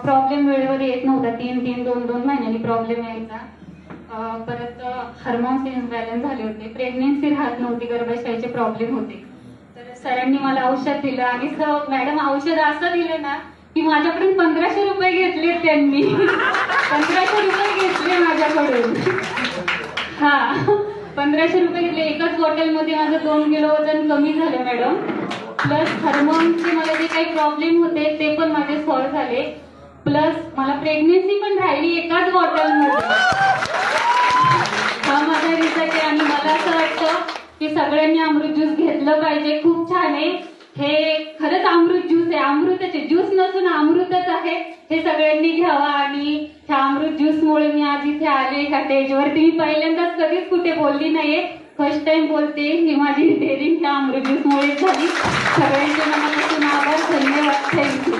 Problem वेळेवर येत नव्हता. 2-2 महिन्यांनी प्रॉब्लेम यायचा. परत हार्मोन्स इम्बॅलन्स झाले होते, प्रेग्नेन्सी राहत नव्हती, गर्भाशयाचे प्रॉब्लेम होते. तर सरांनी मला औषध दिलं आणि मॅडम औषध असं दिलं ना की माझ्याकडून 1500 रुपये घेतले त्यांनी. 1500 रुपये घेतले माझ्याकडून. हा, 1500 रुपये घेतले. एकाच बॉटलमध्ये माझं 2 किलो वजन कमी झालं मॅडम. प्लस हार्मोनचे मला जे काही प्रॉब्लेम होते ते पण माझे सॉल्व्ह झाले. प्लस मला प्रेग्नेन्सी पण राहिली एकाच बॉटलमध्ये. हा माझा रिझल्ट आहे. आणि मला असं वाटतं की सगळ्यांनी अमृत ज्यूस घेतलं पाहिजे. खूप छान आहे हे, खरंच अमृत ज्यूस आहे. अमृताचे ज्यूस नसून अमृतच आहे. हे सगळ्यांनी घ्यावा. आणि ह्या अमृत ज्यूसमुळे मी आज इथे आले ह्या स्टेजवरती. मी पहिल्यांदाच कधीच कुठे बोलली नाहीये, फर्स्ट टाइम बोलते. ही माझी डेअरिंग ह्या अमृत ज्यूसमुळे झाली. सगळ्यांचे मनापासून आभार, धन्यवाद, थँक्यू.